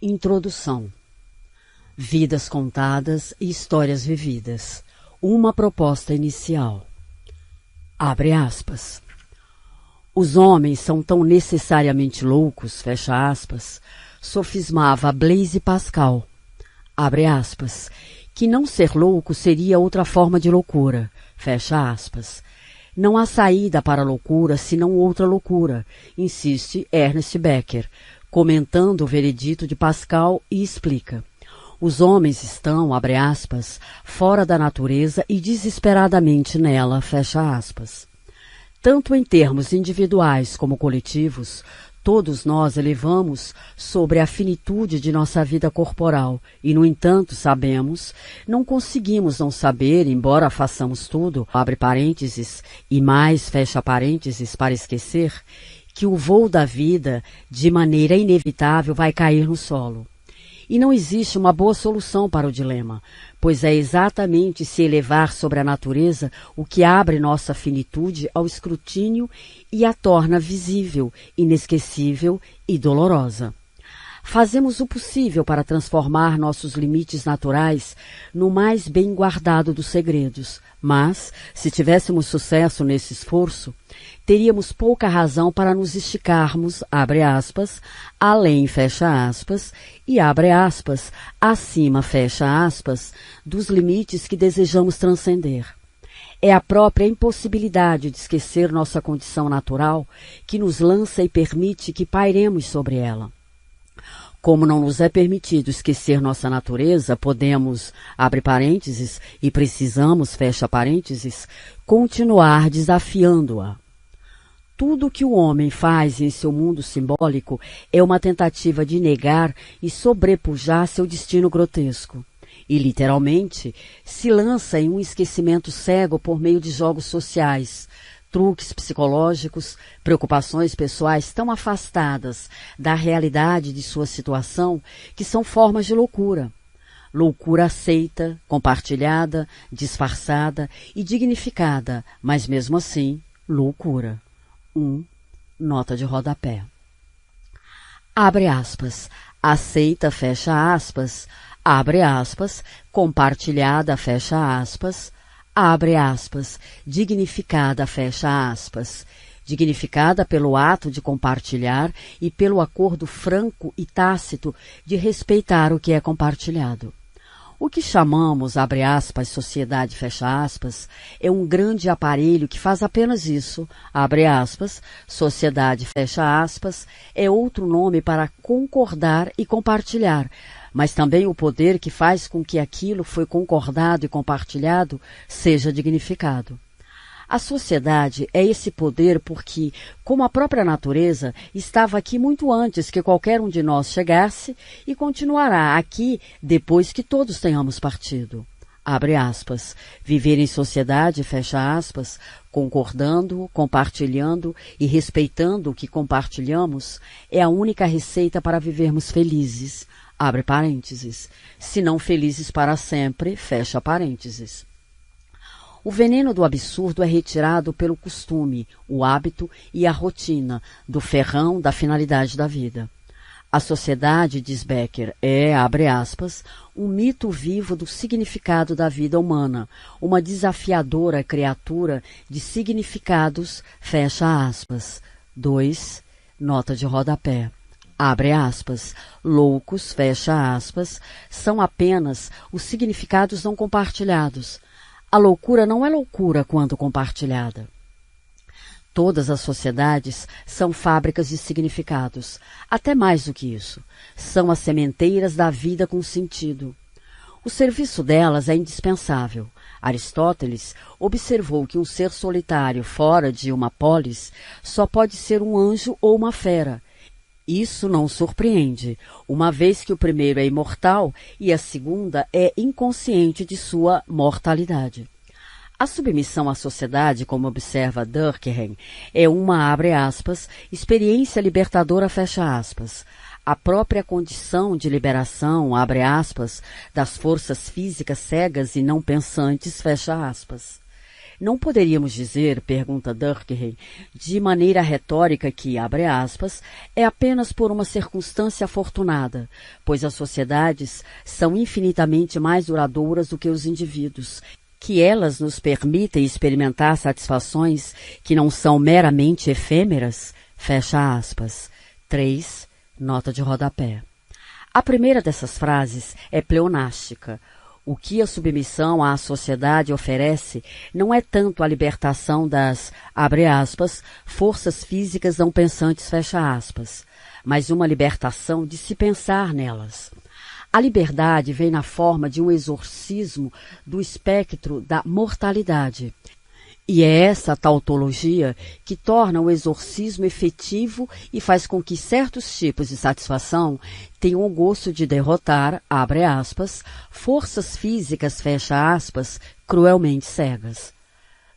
Introdução. Vidas contadas e histórias vividas. Uma proposta inicial. Abre aspas. Os homens são tão necessariamente loucos, fecha aspas, sofismava Blaise Pascal. Abre aspas. Que não ser louco seria outra forma de loucura, fecha aspas. Não há saída para a loucura senão outra loucura, insiste Ernest Becker, comentando o veredito de Pascal, e explica. Os homens estão, abre aspas, fora da natureza e desesperadamente nela, fecha aspas. Tanto em termos individuais como coletivos, todos nós elevamos sobre a finitude de nossa vida corporal e, no entanto, sabemos, não conseguimos não saber, embora façamos tudo, abre parênteses, e mais, fecha parênteses, para esquecer, que o voo da vida, de maneira inevitável, vai cair no solo. E não existe uma boa solução para o dilema, pois é exatamente se elevar sobre a natureza o que abre nossa finitude ao escrutínio e a torna visível, inesquecível e dolorosa. Fazemos o possível para transformar nossos limites naturais no mais bem guardado dos segredos, mas, se tivéssemos sucesso nesse esforço, teríamos pouca razão para nos esticarmos, abre aspas, além, fecha aspas, e abre aspas, acima, fecha aspas, dos limites que desejamos transcender. É a própria impossibilidade de esquecer nossa condição natural que nos lança e permite que pairemos sobre ela. Como não nos é permitido esquecer nossa natureza, podemos, abre parênteses, e precisamos, fecha parênteses, continuar desafiando-a. Tudo o que o homem faz em seu mundo simbólico é uma tentativa de negar e sobrepujar seu destino grotesco. E, literalmente, se lança em um esquecimento cego por meio de jogos sociais, truques psicológicos, preocupações pessoais tão afastadas da realidade de sua situação que são formas de loucura. Loucura aceita, compartilhada, disfarçada e dignificada, mas mesmo assim, loucura. Nota de rodapé. Abre aspas. Aceita, fecha aspas. Abre aspas. Compartilhada, fecha aspas. Abre aspas, dignificada, fecha aspas, dignificada pelo ato de compartilhar e pelo acordo franco e tácito de respeitar o que é compartilhado. O que chamamos, abre aspas, sociedade, fecha aspas, é um grande aparelho que faz apenas isso, abre aspas, sociedade, fecha aspas, é outro nome para concordar e compartilhar, mas também o poder que faz com que aquilo foi concordado e compartilhado seja dignificado. A sociedade é esse poder porque, como a própria natureza, estava aqui muito antes que qualquer um de nós chegasse e continuará aqui depois que todos tenhamos partido. Abre aspas. Viver em sociedade, fecha aspas, concordando, compartilhando e respeitando o que compartilhamos é a única receita para vivermos felizes. Abre parênteses, se não felizes para sempre, fecha parênteses. O veneno do absurdo é retirado pelo costume, o hábito e a rotina, do ferrão da finalidade da vida. A sociedade, diz Becker, é, abre aspas, um mito vivo do significado da vida humana, uma desafiadora criatura de significados, fecha aspas. 2. Nota de rodapé. Abre aspas, loucos, fecha aspas, são apenas os significados não compartilhados. A loucura não é loucura quando compartilhada. Todas as sociedades são fábricas de significados, até mais do que isso. São as sementeiras da vida com sentido. O serviço delas é indispensável. Aristóteles observou que um ser solitário fora de uma polis só pode ser um anjo ou uma fera. Isso não surpreende, uma vez que o primeiro é imortal e a segunda é inconsciente de sua mortalidade. A submissão à sociedade, como observa Durkheim, é uma, abre aspas, experiência libertadora, fecha aspas. A própria condição de liberação, abre aspas, das forças físicas cegas e não pensantes, fecha aspas. Não poderíamos dizer, pergunta Durkheim, de maneira retórica que, abre aspas, é apenas por uma circunstância afortunada, pois as sociedades são infinitamente mais duradouras do que os indivíduos, que elas nos permitem experimentar satisfações que não são meramente efêmeras, fecha aspas. 3. Nota de rodapé. A primeira dessas frases é pleonástica. O que a submissão à sociedade oferece não é tanto a libertação das, abre aspas, forças físicas não pensantes, fecha aspas, mas uma libertação de se pensar nelas. A liberdade vem na forma de um exorcismo do espectro da mortalidade. E é essa tautologia que torna o exorcismo efetivo e faz com que certos tipos de satisfação tenham o gosto de derrotar, abre aspas, forças físicas, fecha aspas, cruelmente cegas.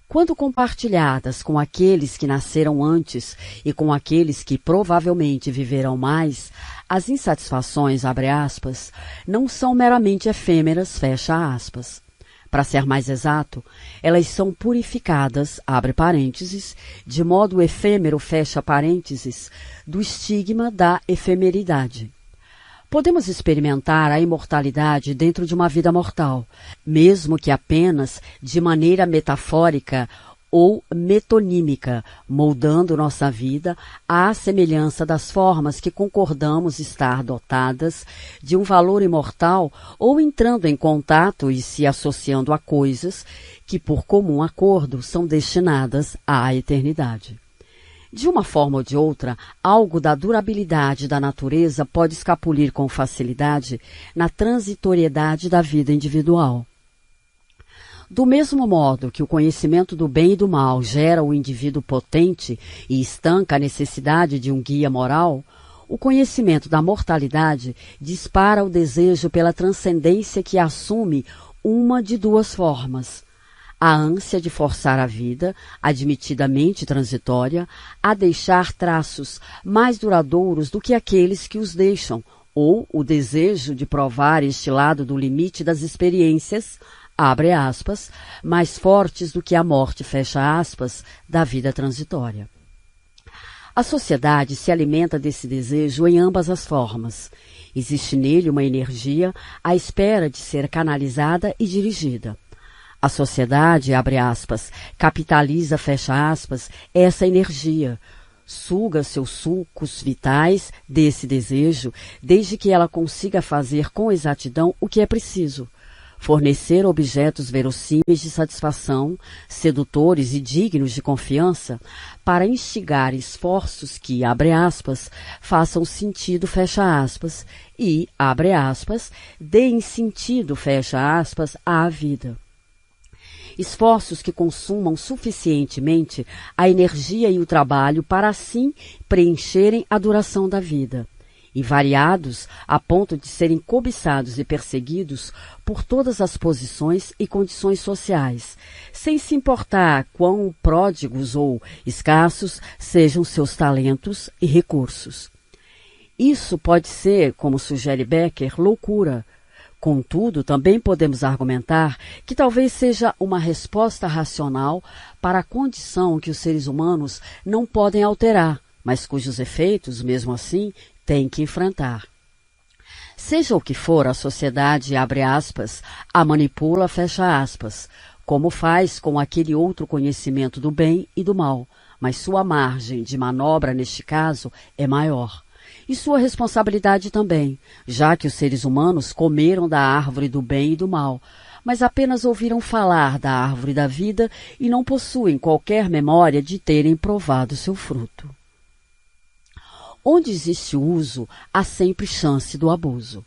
Quando compartilhadas com aqueles que nasceram antes e com aqueles que provavelmente viverão mais, as insatisfações, abre aspas, não são meramente efêmeras, fecha aspas. Para ser mais exato, elas são purificadas, abre parênteses, de modo efêmero, fecha parênteses, do estigma da efemeridade. Podemos experimentar a imortalidade dentro de uma vida mortal, mesmo que apenas de maneira metafórica ou metonímica, moldando nossa vida à semelhança das formas que concordamos estar dotadas de um valor imortal ou entrando em contato e se associando a coisas que, por comum acordo, são destinadas à eternidade. De uma forma ou de outra, algo da durabilidade da natureza pode escapulir com facilidade na transitoriedade da vida individual. Do mesmo modo que o conhecimento do bem e do mal gera o indivíduo potente e estanca a necessidade de um guia moral, o conhecimento da mortalidade dispara o desejo pela transcendência que assume uma de duas formas: a ânsia de forçar a vida, admitidamente transitória, a deixar traços mais duradouros do que aqueles que os deixam, ou o desejo de provar este lado do limite das experiências, abre aspas, mais fortes do que a morte, fecha aspas, da vida transitória. A sociedade se alimenta desse desejo em ambas as formas. Existe nele uma energia à espera de ser canalizada e dirigida. A sociedade, abre aspas, capitaliza, fecha aspas, essa energia, suga seus sucos vitais desse desejo, desde que ela consiga fazer com exatidão o que é preciso: fornecer objetos verossímeis de satisfação, sedutores e dignos de confiança, para instigar esforços que, abre aspas, façam sentido, fecha aspas, e, abre aspas, deem sentido, fecha aspas, à vida. Esforços que consumam suficientemente a energia e o trabalho para assim preencherem a duração da vida, e variados a ponto de serem cobiçados e perseguidos por todas as posições e condições sociais, sem se importar quão pródigos ou escassos sejam seus talentos e recursos. Isso pode ser, como sugere Becker, loucura. Contudo, também podemos argumentar que talvez seja uma resposta racional para a condição que os seres humanos não podem alterar, mas cujos efeitos, mesmo assim, têm que enfrentar. Seja o que for, a sociedade, abre aspas, a manipula, fecha aspas, como faz com aquele outro conhecimento do bem e do mal, mas sua margem de manobra, neste caso, é maior. E sua responsabilidade também, já que os seres humanos comeram da árvore do bem e do mal, mas apenas ouviram falar da árvore da vida e não possuem qualquer memória de terem provado seu fruto. Onde existe o uso, há sempre chance do abuso.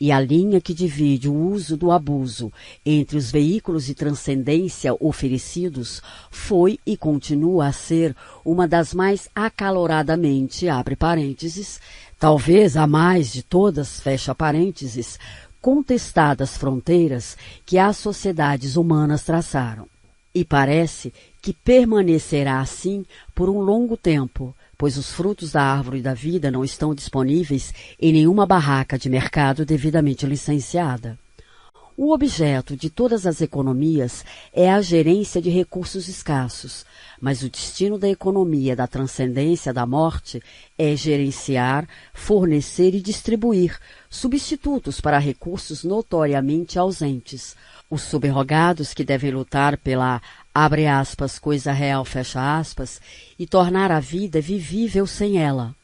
E a linha que divide o uso do abuso entre os veículos de transcendência oferecidos foi e continua a ser uma das mais acaloradamente, abre parênteses, talvez a mais de todas, fecha parênteses, contestadas fronteiras que as sociedades humanas traçaram. E parece que permanecerá assim por um longo tempo, pois os frutos da árvore da vida não estão disponíveis em nenhuma barraca de mercado devidamente licenciada. O objeto de todas as economias é a gerência de recursos escassos, mas o destino da economia da transcendência da morte é gerenciar, fornecer e distribuir substitutos para recursos notoriamente ausentes. Os subrogados que devem lutar pela, abre aspas, coisa real, fecha aspas, e tornar a vida vivível sem ela.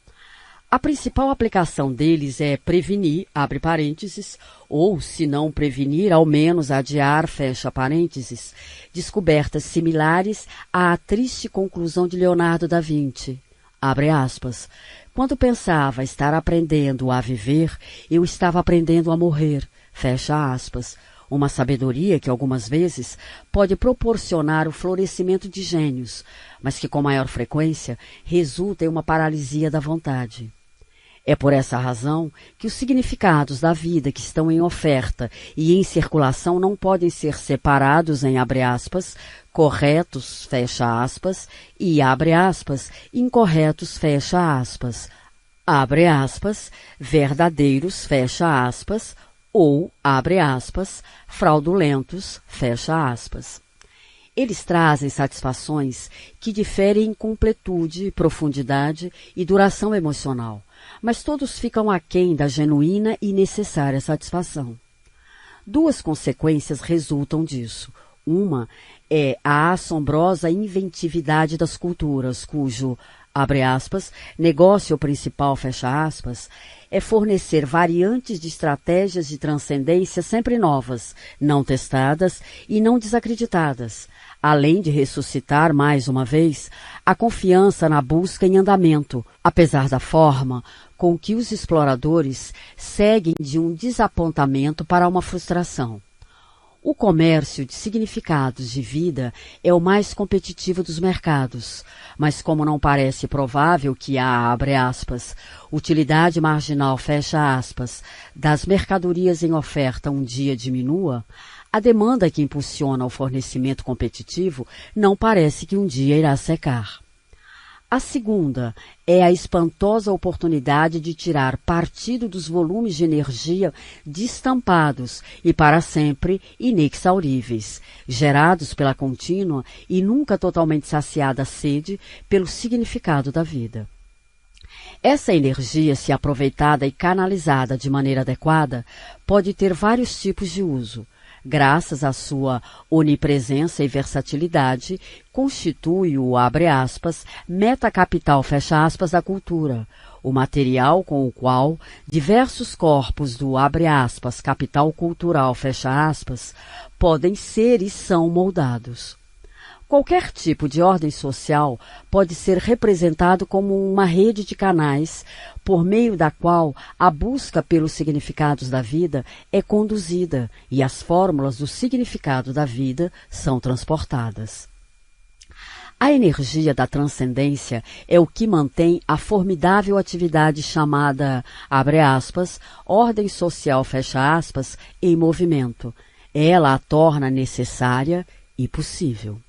A principal aplicação deles é prevenir, abre parênteses, ou, se não prevenir, ao menos adiar, fecha parênteses, descobertas similares à triste conclusão de Leonardo da Vinci, abre aspas. Quando pensava estar aprendendo a viver, eu estava aprendendo a morrer, fecha aspas. Uma sabedoria que algumas vezes pode proporcionar o florescimento de gênios, mas que com maior frequência resulta em uma paralisia da vontade. É por essa razão que os significados da vida que estão em oferta e em circulação não podem ser separados em abre aspas, corretos, fecha aspas, e abre aspas, incorretos, fecha aspas, abre aspas, verdadeiros, fecha aspas, ou, abre aspas, fraudulentos, fecha aspas. Eles trazem satisfações que diferem em completude, profundidade e duração emocional, mas todos ficam aquém da genuína e necessária satisfação. Duas consequências resultam disso. Uma é a assombrosa inventividade das culturas, cujo, abre aspas, negócio principal, fecha aspas, é fornecer variantes de estratégias de transcendência sempre novas, não testadas e não desacreditadas, além de ressuscitar, mais uma vez, a confiança na busca em andamento, apesar da forma com que os exploradores seguem de um desapontamento para uma frustração. O comércio de significados de vida é o mais competitivo dos mercados, mas como não parece provável que a, abre aspas, utilidade marginal, fecha aspas, das mercadorias em oferta um dia diminua, a demanda que impulsiona o fornecimento competitivo não parece que um dia irá secar. A segunda é a espantosa oportunidade de tirar partido dos volumes de energia destampados e para sempre inexauríveis, gerados pela contínua e nunca totalmente saciada sede pelo significado da vida. Essa energia, se aproveitada e canalizada de maneira adequada, pode ter vários tipos de uso. Graças à sua onipresença e versatilidade, constitui o, abre aspas, metacapital, fecha aspas, da cultura, o material com o qual diversos corpos do, abre aspas, capital cultural, fecha aspas, podem ser e são moldados. Qualquer tipo de ordem social pode ser representado como uma rede de canais por meio da qual a busca pelos significados da vida é conduzida e as fórmulas do significado da vida são transportadas. A energia da transcendência é o que mantém a formidável atividade chamada, abre aspas, ordem social, fecha aspas, em movimento. Ela a torna necessária e possível.